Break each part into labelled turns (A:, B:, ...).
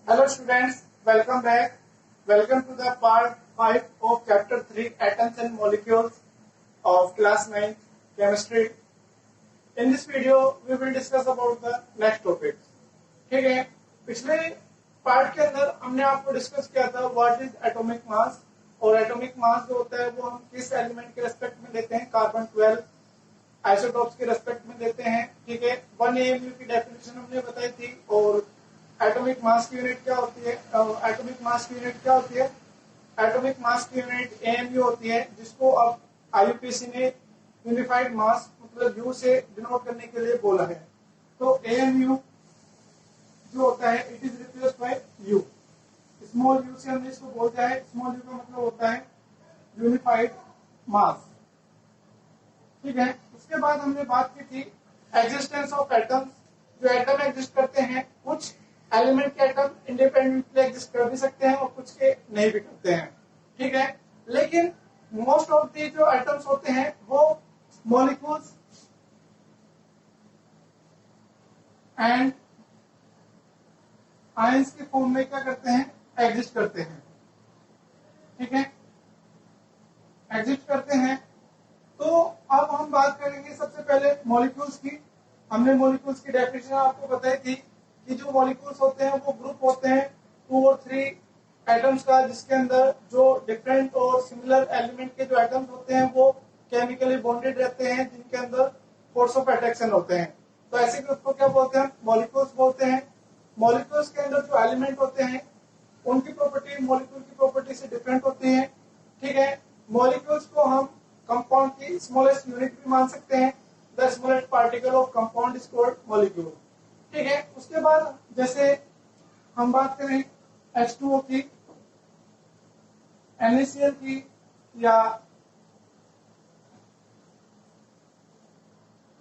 A: Hello students, welcome back. Welcome to the part 5 of chapter 3 Atoms and Molecules of class 9 chemistry. In this video we will discuss about the next topic. ठीक है, पिछले part के अंदर हमने आपको discuss किया था what is atomic mass और एटॉमिक मास जो होता है वो हम किस एलिमेंट के रेस्पेक्ट में लेते हैं, कार्बन 12 आइसोटॉप्स के रेस्पेक्ट में लेते हैं। ठीक है, 1 AMU की डेफिनेशन हमने बताई थी और एटॉमिक मास की यूनिट क्या होती है। एटॉमिक मास की यूनिट क्या होती है? एटॉमिक मास की यूनिट AMU होती है, जिसको अब IUPAC ने यूनिफाइड मास मतलब U से डिनोट करने के लिए बोला है। तो AMU जो होता है it is replaced by U। Small u से हमने इसको बोलता है, स्मॉल u का मतलब होता है यूनिफाइड मास। ठीक है, उसके बाद हमने बात की थी एग्जिस्टेंस ऑफ एटम्स। जो एटम एग्जिस्ट करते हैं, कुछ एलिमेंट के एटम इंडिपेंडेंटली एग्जिस्ट कर भी सकते हैं और कुछ के नहीं भी करते हैं। ठीक है, लेकिन मोस्ट ऑफ दी जो एटम्स होते हैं वो मॉलिक्यूल्स एंड आयंस के फॉर्म में क्या करते हैं, एग्जिस्ट करते हैं। ठीक है, एग्जिस्ट करते हैं। तो अब हम बात करेंगे सबसे पहले मॉलिक्यूल्स की। हमने मॉलिक्यूल्स की डेफिनेशन आपको बताई थी कि जो मॉलिक्यूल्स होते हैं वो ग्रुप होते हैं 2 और 3 एटम्स का, जिसके अंदर जो डिफरेंट और सिमिलर एलिमेंट के जो एटम्स होते हैं वो केमिकली बॉन्डेड रहते हैं, जिनके अंदर फोर्स ऑफ अट्रैक्शन होते हैं। तो ऐसे ग्रुप को क्या बोलते हैं? मॉलिक्यूल्स बोलते हैं। मॉलिक्यूल्स के अंदर जो एलिमेंट होते हैं उनकी प्रॉपर्टी मॉलिक्यूल की प्रॉपर्टी से डिफरेंट होती है। ठीक है, मॉलिक्यूल्स को हम कंपाउंड की स्मॉलेस्ट यूनिट भी मान सकते हैं। The smallest particle of compound is called molecule. ठीक है, उसके बाद जैसे हम बात करें H2O की, NaCl की या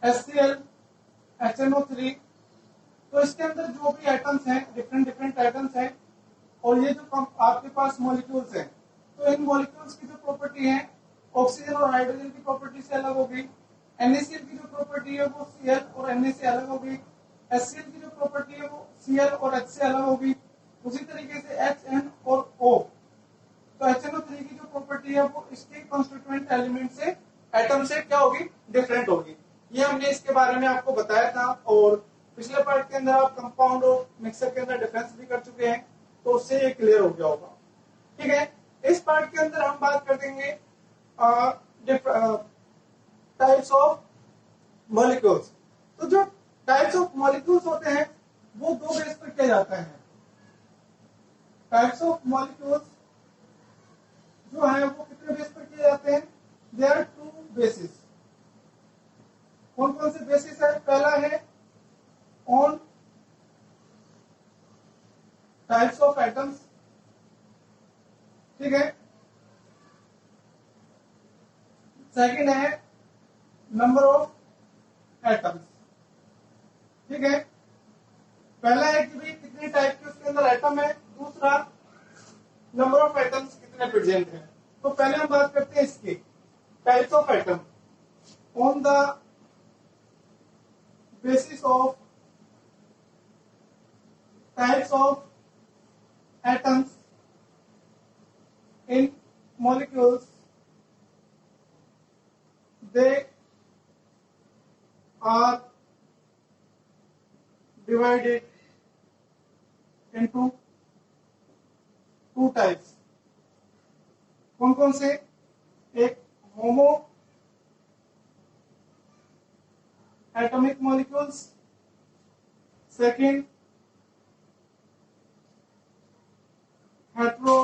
A: HCl, HNO3, तो इसके अंदर जो भी एटम्स हैं डिफरेंट डिफरेंट एटम्स हैं और ये जो आपके पास मॉलिक्यूल्स हैं, तो इन मॉलिक्यूल्स की जो प्रॉपर्टी है ऑक्सीजन और हाइड्रोजन की प्रॉपर्टी से अलग होगी। NaCl की जो प्रॉपर्टी है वो Cl और Na से अलग होगी। HCl की जो प्रॉपर्टी है वो Cl और H से अलग होगी। उसी तरीके से HN और O, तो HNO3 की जो प्रॉपर्टी है वो इसके कॉन्स्टिट्यूएंट एलिमेंट से एटम से क्या होगी, डिफरेंट होगी। ये हमने इसके बारे में आपको बताया था और पिछले पार्ट के अंदर आप कंपाउंड और मिक्सर के अंदर डिफरेंस भी कर चुके हैं, तो उससे ये क्लियर हो गया होगा। ठीक है, इस पार्ट के अंदर हम बात कर देंगे टाइप्स ऑफ मॉलिक्यूल्स। तो जो टाइप्स ऑफ मॉलिक्यूल्स होते हैं वो 2 बेस पर किया जाता है। टाइप्स ऑफ मॉलिक्यूल्स जो है वो कितने बेस पर किए जाते हैं? There are 2 basis. कौन कौन से बेसिस है? पहला है ऑन टाइप्स ऑफ एटम्स। ठीक है, सेकंड है नंबर ऑफ एटम्स। ठीक है, पहला है कि भाई कितने टाइप के उसके अंदर एटम है, दूसरा नंबर ऑफ एटम्स कितने प्रेजेंट है। तो पहले हम बात करते हैं इसकी types of atom. On the basis of types of atoms in molecules, they are divided into 2 types। कौन कौन से? एक होमो atomic molecules, second hetero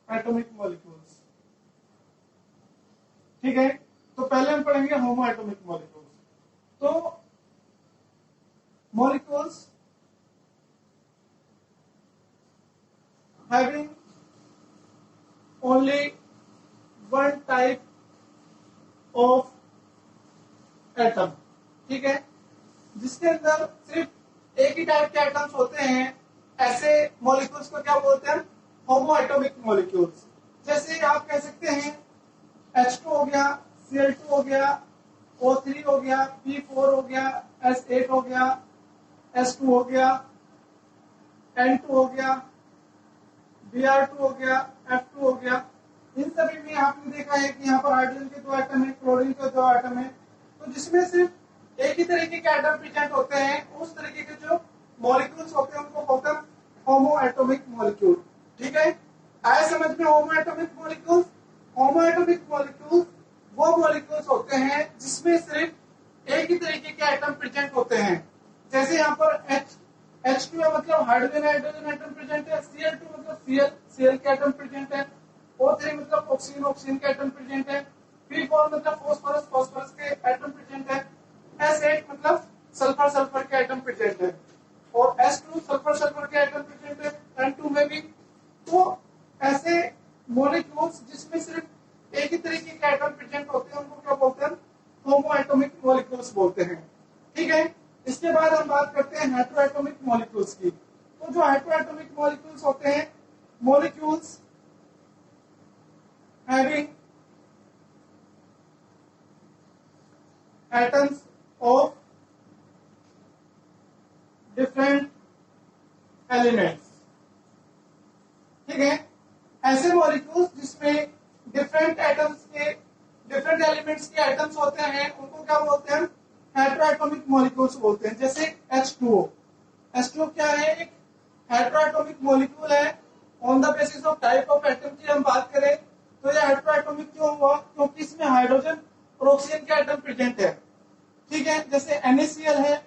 A: atomic molecules. ठीक है, तो पहले हम पढ़ेंगे होमो एटॉमिक मॉलिक्यूल्स। तो molecules having only 1 type of atom. ठीक है, जिसके अंदर सिर्फ एक ही टाइप के एटम्स होते हैं, ऐसे मॉलिक्यूल्स को क्या बोलते हैं? होमो एटॉमिक मॉलिक्यूल्स। जैसे आप कह सकते हैं H2 हो गया, Cl2 हो गया, O3 हो गया, P4 हो गया, S8 हो गया, S2 हो गया, N2 हो गया, Br2 हो गया, F2 हो गया। इन सभी में आपने देखा है कि यहाँ पर हाइड्रोजन के 2 एटम है, क्लोरीन के 2 एटम है, तो जिसमें सिर्फ एक ही तरीके के एटम प्रेजेंट होते हैं, उस तरीके के जो मॉलिक्यूल्स होते हैं उनको बोलते हैं होमो एटॉमिक मॉलिक्यूल। ठीक है, आए समझ में होमो एटॉमिक मॉलिक्यूल्स? होमो एटॉमिक मॉलिक्यूल्स वो मॉलिक्यूल्स होते हैं जिसमें सिर्फ एक ही तरीके के एटम प्रेजेंट होते हैं। जैसे यहाँ पर H2 मतलब हाइड्रोजन हाइड्रोजन एटम प्रेजेंट है, Cl2 मतलब Cl के एटम प्रेजेंट है, O3 मतलब ऑक्सीजन के एटम प्रेजेंट है, P4 मतलब फास्फोरस के एटम प्रेजेंट है, S8 मतलब सल्फर के एटम प्रेजेंट है, और S2 सल्फर के एटम प्रेजेंट है, N2 में भी। तो ऐसे मॉलिक्यूल्स जिसमें सिर्फ एक ही तरीके के एटम प्रेजेंट होते हैं उनको क्या बोलते हैं? होमो एटॉमिक मॉलिक्यूल्स बोलते हैं। ठीक है, इसके बाद हम बात करते हैं हेटेरोएटॉमिक मॉलिक्यूल्स की। तो जो हेटेरोएटॉमिक मॉलिक्यूल्स होते हैं, molecules having atoms of different elements। ठीक है, ऐसे मॉलिक्यूल्स जिसमें डिफरेंट एलिमेंट्स के एटम्स होते हैं उनको क्या बोलते हैं? हेटेरोएटॉमिक मॉलिक्यूल्स बोलते हैं। जैसे H2O, H2O क्या है? एक हेटेरोएटॉमिक मॉलिक्यूल है। On the basis of type of atom की हम बात करें तो यह हेटेरोएटॉमिक क्यों हुआ? क्योंकि इसमें हाइड्रोजन और ऑक्सीजन के एटम प्रेजेंट है। ठीक है, जैसे NaCl है,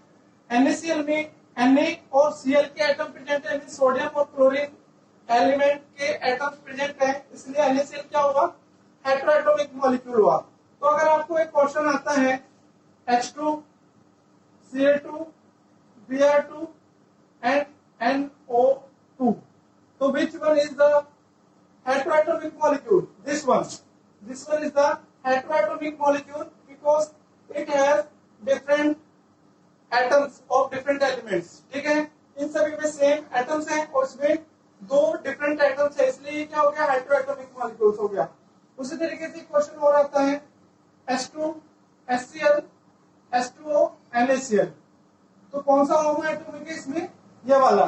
A: NaCl में Na और Cl के एटम प्रेजेंट है, सोडियम और क्लोरीन एलिमेंट के एटम्स प्रेजेंट है, इसलिए NaCl क्या हुआ? हेटेरोएटॉमिक मॉलिक्यूल हुआ। तो अगर आपको एक क्वेश्चन आता है H2, Cl2, Br2 and NO2, तो which one is the heteroatomic molecule? This one is the heteroatomic molecule because it has different atoms of different elements। ठीक है, इन सभी में सेम एटम्स हैं और इसमें 2 डिफरेंट एटम्स है, इसलिए ये क्या हो गया? हेटेरोएटॉमिक मॉलिक्यूल्स हो गया। उसी तरीके से क्वेश्चन और आता है H2, HCl, H2O, NaCl, तो कौन सा होमो एटॉमिक है इसमें? ये वाला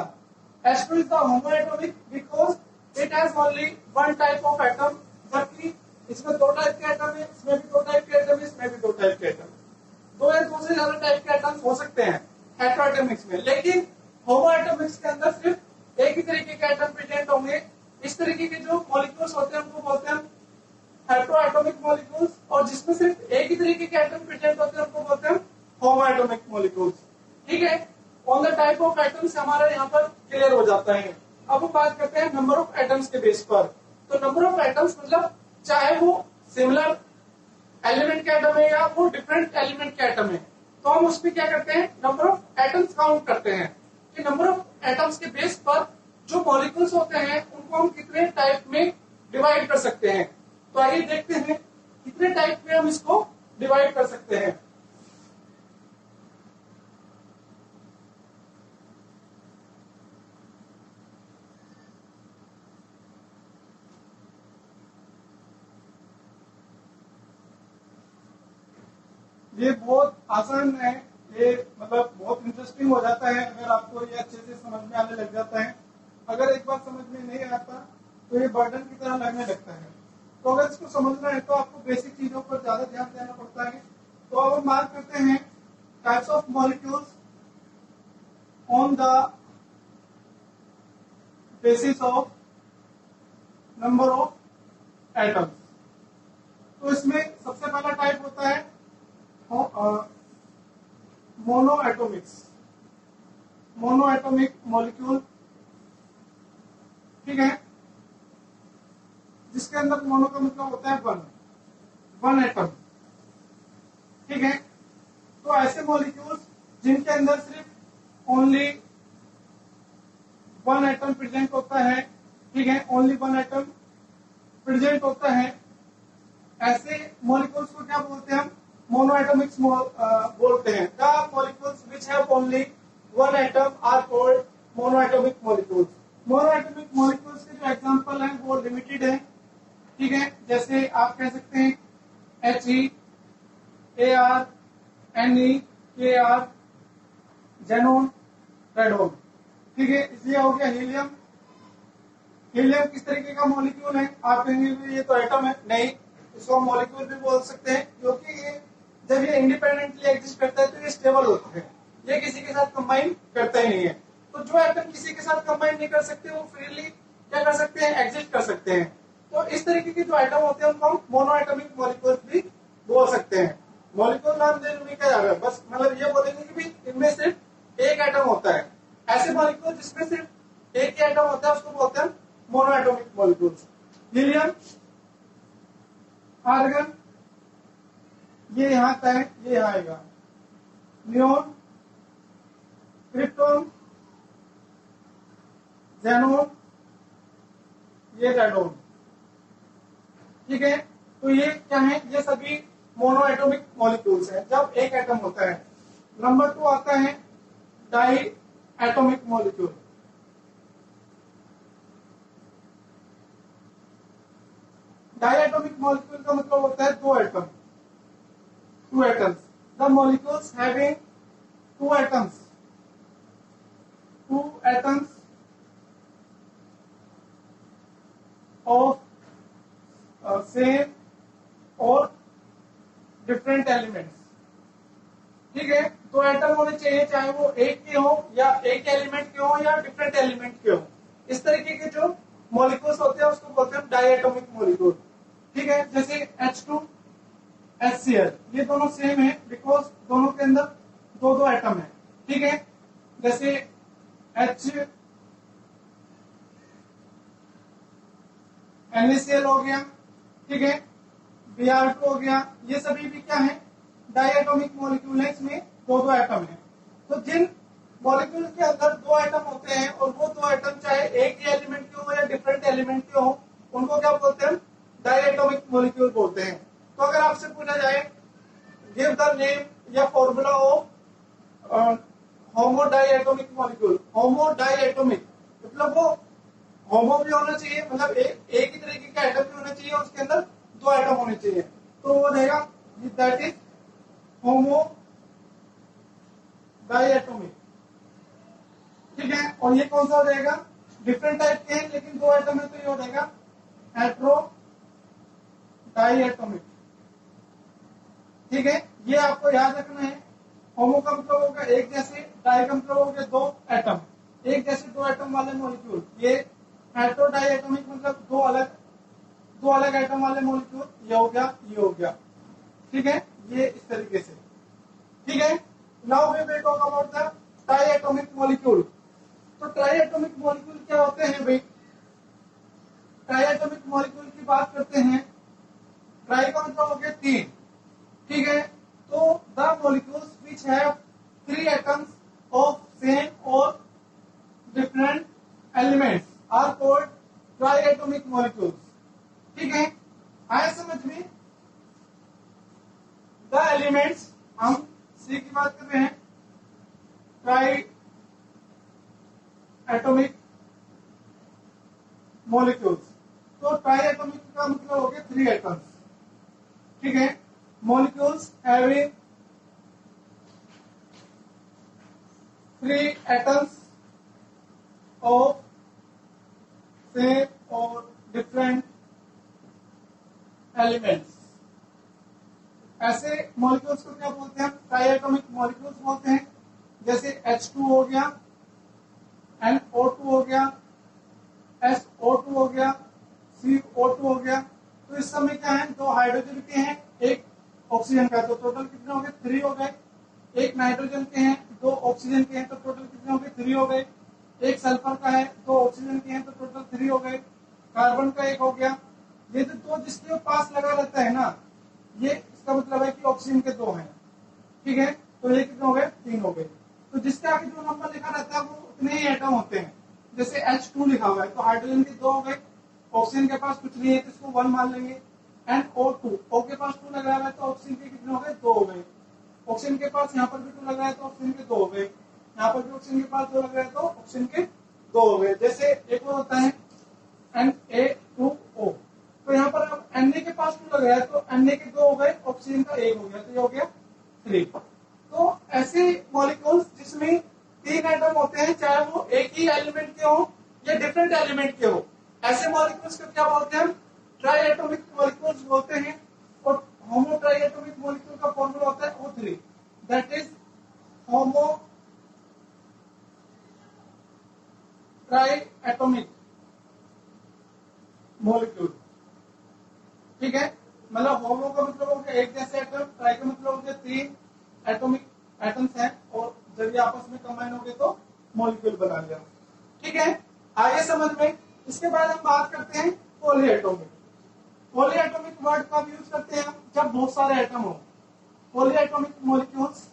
A: H2 is the homoatomic because it has only one type of atom, जबकि इसमें 2 टाइप के एटम है, इसमें भी 2 टाइप के एटम है, इसमें भी 2 टाइप के एटम, 2 या 2 से ज्यादा टाइप के एटम्स हो सकते हैं हेटेरोएटॉमिक्स में, लेकिन होमोएटॉमिक्स के अंदर सिर्फ एक ही तरीके के एटम प्रेजेंट होंगे। इस तरीके के जो मॉलिक्यूल्स होते हैं उनको बोलते हैं हेटेरोएटॉमिक मॉलिक्यूल्स, और जिसमें सिर्फ एक ही तरीके के एटम प्रेजेंट होते हैं उनको बोलते हैं होमोएटॉमिक मॉलिक्यूल्स। ठीक है, on the type of atoms हमारा यहाँ पर क्लियर हो जाता है। अब हम बात करते हैं नंबर ऑफ एटम्स के बेस पर। तो नंबर ऑफ एटम्स मतलब चाहे वो सिमिलर एलिमेंट के एटम है या वो डिफरेंट एलिमेंट के एटम है, तो हम उसमें क्या करते हैं? नंबर ऑफ एटम्स काउंट करते हैं कि नंबर ऑफ एटम्स के बेस पर जो मॉलिक्यूल्स होते हैं उनको हम कितने टाइप में डिवाइड कर सकते हैं। तो आइए देखते हैं कितने टाइप में हम इसको डिवाइड कर सकते हैं। ये बहुत आसान है, ये मतलब बहुत इंटरेस्टिंग हो जाता है अगर आपको ये अच्छे से समझ में आने लग जाता है। अगर एक बार समझ में नहीं आता तो ये बर्डन की तरह लगने लगता है। तो अगर इसको समझना है तो आपको बेसिक चीजों पर ज्यादा ध्यान देना पड़ता है। तो अब हम बात करते हैं types of molecules on the basis of number of atoms. तो इसमें सबसे पहला टाइप होता है मोनोएटॉमिक मॉलिक्यूल। ठीक है, जिसके अंदर मोनो का मतलब होता है वन एटम। ठीक है, तो ऐसे मॉलिक्यूल्स जिनके अंदर सिर्फ ओनली वन एटम प्रेजेंट होता है। ठीक है, ओनली वन एटम प्रेजेंट होता है, ऐसे मॉलिक्यूल्स को क्या बोलते हैं? हम मोनोएटॉमिक्स बोलते हैं। The molecules which have only one atom are called monoatomic molecules. Monoatomic molecules के जो एग्जांपल हैं वो लिमिटेड है। ठीक है, जैसे आप कह सकते हैं He, Ar, Ne, Kr, xenon, radon. ठीक है, इसलिए हो गया हीलियम। हीलियम किस तरीके का मॉलिक्यूल है? आप कहेंगे ये तो एटम है, नहीं, इसको हम मॉलिक्यूल भी बोल सकते हैं, क्योंकि ये जब ये इंडिपेंडेंटली एग्जिस्ट करता है तो ये स्टेबल होता है, ये किसी के साथ कंबाइन करता ही नहीं है। तो जो एटम किसी के साथ कंबाइन नहीं कर सकते वो फ्रीली क्या कर सकते हैं? एग्जिस्ट कर सकते हैं। तो इस तरीके के जो एटम होते हैं उनको हम मोनोएटॉमिक मॉलिक्यूल भी बोल सकते हैं। मॉलिक्यूल नाम देने में क्या जा रहा है, बस मतलब ये बोलेंगे कि भी इनमें सिर्फ एक एटम होता है। ऐसे मॉलिक्यूल जिसमें सिर्फ एक ही एटम होता है उसको बोलते हैं मोनोएटॉमिक मॉलिक्यूल्स। हीलियम, आर्गन, ये यहां आता है, ये यहां आएगा। नियोन, क्रिप्टोन, जेनोन, ये रेडोन। ठीक है, तो ये क्या है? ये सभी मोनोएटॉमिक मॉलिक्यूल्स हैं जब एक एटम होता है। नंबर 2 आता है diatomic molecule. Diatomic molecule का मतलब होता है दो atom, two atoms. The molecules having two atoms of same और डिफरेंट एलिमेंट्स। ठीक है, दो एटम होने चाहिए, चाहे वो एक के हो या एक एलिमेंट के हो या डिफरेंट एलिमेंट के हो। इस तरीके के जो मॉलिक्यूल्स होते हैं उसको बोलते हैं डाई एटॉमिक मॉलिक्यूल। ठीक है, जैसे H2 HCl, ये दोनों सेम है बिकॉज दोनों के अंदर दो दो एटम है। ठीक है, जैसे NaCl हो गया, ठीक है, Br2 हो गया, ये सभी भी क्या है? डायएटॉमिक मॉलिक्यूल है, इसमें दो दो एटम है। तो जिन मॉलिक्यूल के अंदर दो एटम होते हैं और वो दो एटम चाहे एक ही एलिमेंट के हो या डिफरेंट एलिमेंट के हो, उनको क्या बोलते हैं? डायएटॉमिक मॉलिक्यूल बोलते हैं। तो अगर आपसे पूछा जाए गिव द नेम या फॉर्मूला ऑफ होमो डायएटॉमिक मॉलिक्यूल, होमो डायएटॉमिक मतलब वो होमो भी होना चाहिए, मतलब एक ही तरीके का एटम भी होना चाहिए, उसके अंदर दो एटम होने चाहिए, तो वो रहेगा दैट इज होमो डायएटॉमिक। ठीक है, और ये कौन सा हो जाएगा? डिफरेंट टाइप के हैं लेकिन दो एटम है तो ये हो जाएगा हेटेरो डायएटॉमिक। ठीक है, ये आपको याद रखना है। होमो का मतलब होगा एक जैसे, डाई का मतलब हो गया दो एटम, एक जैसे दो एटम वाले मॉलिक्यूल। ये हेटेरो डायएटॉमिक मतलब दो अलग एटम वाले मॉलिक्यूल, ये हो गया, ये हो गया। ठीक है, ये इस तरीके से। ठीक है, now we will talk about the triatomic molecule. तो ट्राइएटॉमिक मॉलिक्यूल क्या होते हैं भाई? ट्राइएटॉमिक मॉलिक्यूल की बात करते हैं। ट्राई का मतलब हो गया तीन। ठीक है, तो the molecules which have three atoms of same और different elements are called triatomic molecules. ठीक है, आए समझ में? द एलिमेंट्स, हम सी की बात कर रहे हैं, ट्राई एटॉमिक मॉलिक्यूल्स। तो ट्राई एटॉमिक का मतलब हो गया थ्री एटम्स। ठीक है, molecules having three atoms of same और डिफरेंट एलिमेंट्स। ऐसे मॉलिक्यूल्स को क्या बोलते हैं? ट्राइएटॉमिक मॉलिक्यूल्स बोलते हैं। जैसे H2 हो गया, NO2 हो गया, SO2 हो गया, CO2 हो गया। तो इस समय क्या है? दो हाइड्रोजन के हैं, एक ऑक्सीजन का, तो टोटल कितने हो गए? 3 हो गए। एक नाइट्रोजन के हैं, दो ऑक्सीजन के हैं, तो टोटल कितने हो गए? 3 हो गए। एक सल्फर का है, दो ऑक्सीजन के हैं, तो टोटल 3 हो गए। कार्बन का एक हो गया। ये तो दो जिसके पास लगा रहता है ना, ये इसका मतलब है कि ऑक्सीजन के दो हैं। ठीक है, तो ये कितने हो गए? 3 हो गए। तो जिसके आगे जो नंबर लिखा रहता है वो उतने ही एटम होते हैं। जैसे H2 लिखा हुआ है तो हाइड्रोजन के 2 हो गए, ऑक्सीजन के पास कुछ नहीं है तो इसको 1 मान लेंगे। NO2, O के पास 2 लग रहा है तो ऑक्सीजन के कितने हो गए? 2 हो गए। ऑक्सीजन के पास यहाँ पर भी 2 लग रहा है तो ऑक्सीजन के 2 हो गए। यहाँ पर भी ऑक्सीजन के पास 2 लग रहा है तो ऑक्सीजन के 2 हो गए। जैसे एक और होता है Na2O, तो यहाँ पर अब Na के पास 2 लग रहा है तो Na के 2 हो गए, ऑक्सीजन का 1 हो गया, तो ये हो गया 3। तो ऐसे मॉलिक्यूल्स जिसमें तीन एटम होते हैं, चाहे वो एक ही एलिमेंट के हो या डिफरेंट एलिमेंट के हो, ऐसे मॉलिक्यूल्स को क्या बोलते हैं हम? ट्राई एटॉमिक मॉलिक्यूल्स बोलते हैं। और होमो ट्राई एटॉमिक मॉलिक्यूल का फॉर्मूला होता है O3, that is homo try atomic molecule. ठीक है, मतलब होमो का मतलब हो गया एक जैसे एटम, ट्राई का मतलब हो गया तीन एटॉमिक एटम्स हैं और जब ये आपस में कंबाइन हो गए तो मॉलिक्यूल बना लिया। ठीक है, आगे समझ में। इसके बाद हम बात करते हैं poly atomic. Poly atomic word का यूज करते हैं हम जब बहुत सारे एटम हो, पॉली एटॉमिक मॉलिक्यूल्स।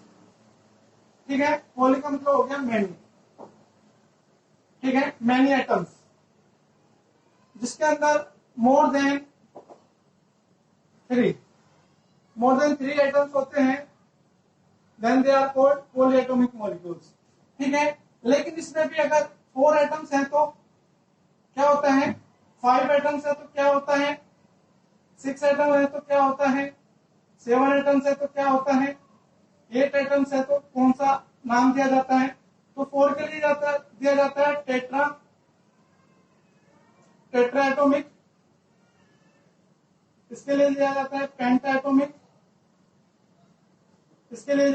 A: ठीक है, पॉली का मतलब हो गया मैनी। ठीक है, मैनी एटम्स जिसके अंदर मोर देन थ्री एटम्स होते हैं, then they are called polyatomic molecules. ठीक है, लेकिन इसमें भी अगर 4 एटम्स हैं तो क्या होता है, 5 एटम्स है तो क्या होता है, 6 एटम है तो क्या होता है, 7 एटम्स है तो क्या होता है, 8 एटम्स है तो कौन सा नाम दिया जाता है? तो 4 के लिए दिया जाता है टेट्रा एटॉमिक, इसके लिए दिया जाता है पेंटा एटॉमिक, इसके लिए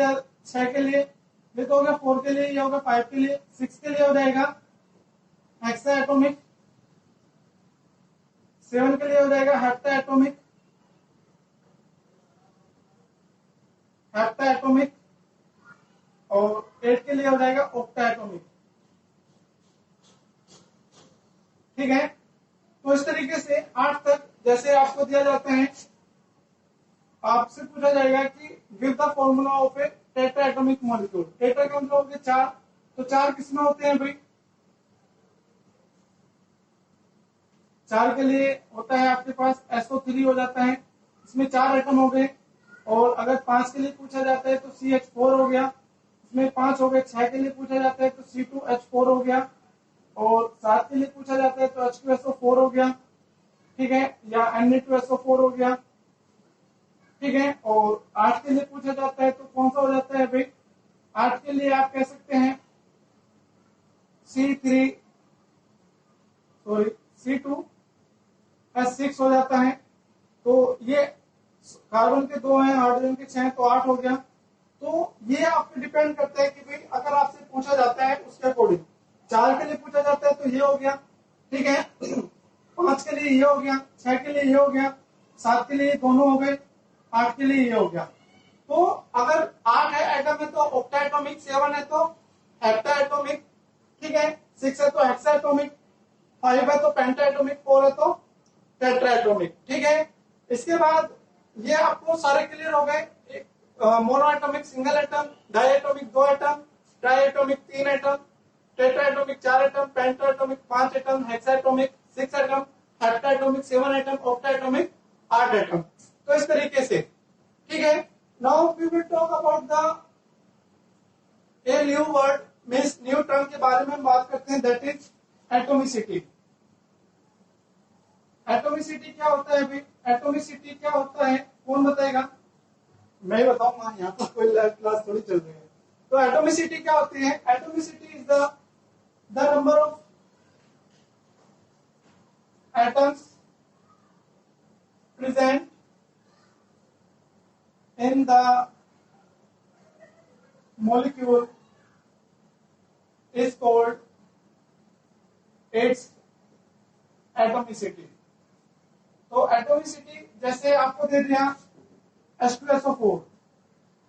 A: 6 के लिए ये तो हो गया, 4 के लिए ये होगा, 5 के लिए, 6 के लिए हो जाएगा हेक्सा एटॉमिक, 7 के लिए हो जाएगा हेप्टा एटॉमिक और 8 के लिए हो जाएगा ऑक्टा एटॉमिक। ठीक है, तो इस तरीके से 8 तक जैसे आपको दिया जाता है, आपसे पूछा जाएगा कि give the formula of A tetra atomic molecule. Tetra का मतलब हो गया 4, तो 4 किसमें होते हैं भाई? 4 के लिए होता है आपके पास SO3 हो जाता है, इसमें 4 एटम हो गए। और अगर 5 के लिए पूछा जाता है तो CH4 हो गया, इसमें 5 हो गए। 6 के लिए पूछा जाता है तो C2H4 हो गया, और 7 के लिए पूछा जाता है तो H2SO4 हो गया। ठीक है, या Na2SO4 हो गया। ठीक है, और 8 के लिए पूछा जाता है तो कौन सा हो जाता है भाई? 8 के लिए आप कह सकते हैं C2S6 हो जाता है। तो ये कार्बन के 2 हैं, हाइड्रोजन के 6 हैं, तो 8 हो गया। तो ये आपको डिपेंड करता है कि भाई अगर आपसे पूछा जाता है उसके अकॉर्डिंग। 4 के लिए पूछा जाता है तो ये हो गया। ठीक है, 5 के लिए ये हो गया, 6 के लिए ये हो गया, 7 के लिए दोनों हो गए, 8 के लिए ये हो गया। तो अगर 8 है एटम है तो ऑक्टा एटॉमिक, 7 है तो हेप्टा एटॉमिक, ठीक है, 6 है तो हेक्सा एटॉमिक, 5 है तो पेंटा एटॉमिक, 4 है तो टेट्रा एटॉमिक। ठीक है, इसके बाद ये आपको सारे क्लियर हो गए। Monoatomic single atom, diatomic 2 atom, triatomic 3 atom, tetratomic 4 atom, pentatomic 5 atom, hexatomic 6 atom, heptatomic 7 atom, octatomic 8 atom. तो इस तरीके से। ठीक है, now we will talk about the a new word, means new term के बारे में हम बात करते हैं, दैट इज एटॉमिसिटी। एटॉमिसिटी क्या होता है अभी? एटॉमिसिटी क्या होता है, कौन बताएगा? मैं ही बताऊंगा, यहाँ पर कोई लाइव क्लास थोड़ी चल रही है। तो एटॉमिसिटी क्या होती है? Atomicity is the number of atoms present in the molecule is called its atomicity। तो एटॉमिसिटी जैसे आपको दे दिया H2SO4,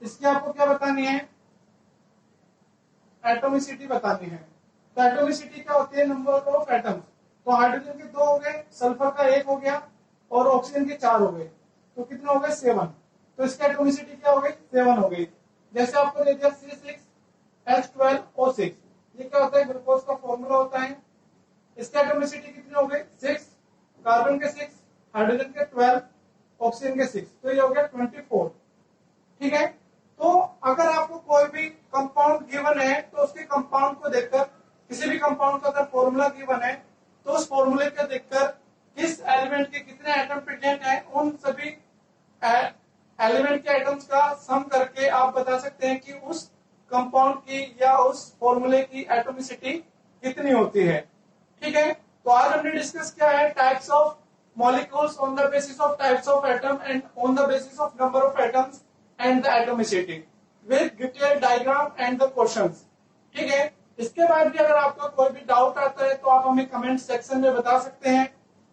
A: इसकी आपको क्या बतानी है? एटॉमिसिटी बतानी है। तो एटॉमिसिटी क्या होती है? Number of atoms. तो हाइड्रोजन के 2 हो गए, सल्फर का 1 हो गया और ऑक्सीजन के 4 हो गए, तो कितने हो गए? 7। तो इसकी एटॉमिसिटी क्या हो गई? 7 हो गई। जैसे आपको दे दिया C6H12O6, ये क्या होता है? ग्लूकोज का फॉर्मूला होता है। इसकी एटॉमिसिटी कितनी हो गई? 6, कार्बन के 6, हाइड्रोजन के 12, ऑक्सीजन के 6, तो ये हो गया 24। ठीक है, तो अगर आपको कोई भी कंपाउंड गिवन है तो उसके कंपाउंड को देखकर, किसी भी कंपाउंड का अगर फॉर्मूला गिवन है तो उस फॉर्मूले को देखकर किस एलिमेंट के कितने एटम प्रेजेंट है, उन सभी एलिमेंट के एटम्स का सम करके आप बता सकते हैं कि उस कंपाउंड की या उस फॉर्मूले की एटॉमिसिटी कितनी होती है। ठीक है, तो आज हमने डिस्कस किया है types of molecules on the basis of types of atom and on the basis of number of atoms and the atomicity with detail diagram and the questions. ठीक है, इसके बाद भी अगर आपका कोई भी डाउट आता है तो आप हमें कमेंट सेक्शन में बता सकते हैं।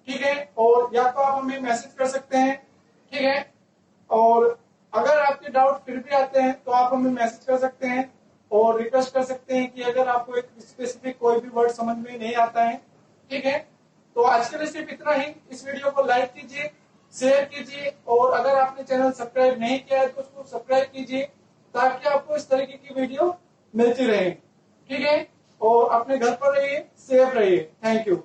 A: ठीक है, और या तो आप हमें मैसेज कर सकते हैं। ठीक है, और अगर आपके डाउट फिर भी आते हैं तो आप हमें मैसेज कर सकते हैं और रिक्वेस्ट कर सकते हैं कि अगर आपको एक स्पेसिफिक कोई भी वर्ड समझ में नहीं आता है। ठीक है, तो आज के लिए सिर्फ इतना ही। इस वीडियो को लाइक कीजिए, शेयर कीजिए और अगर आपने चैनल सब्सक्राइब नहीं किया है तो उसको सब्सक्राइब कीजिए ताकि आपको इस तरीके की वीडियो मिलती रहे। ठीक है, और अपने घर पर रहिए, सेफ रहिए। Thank you.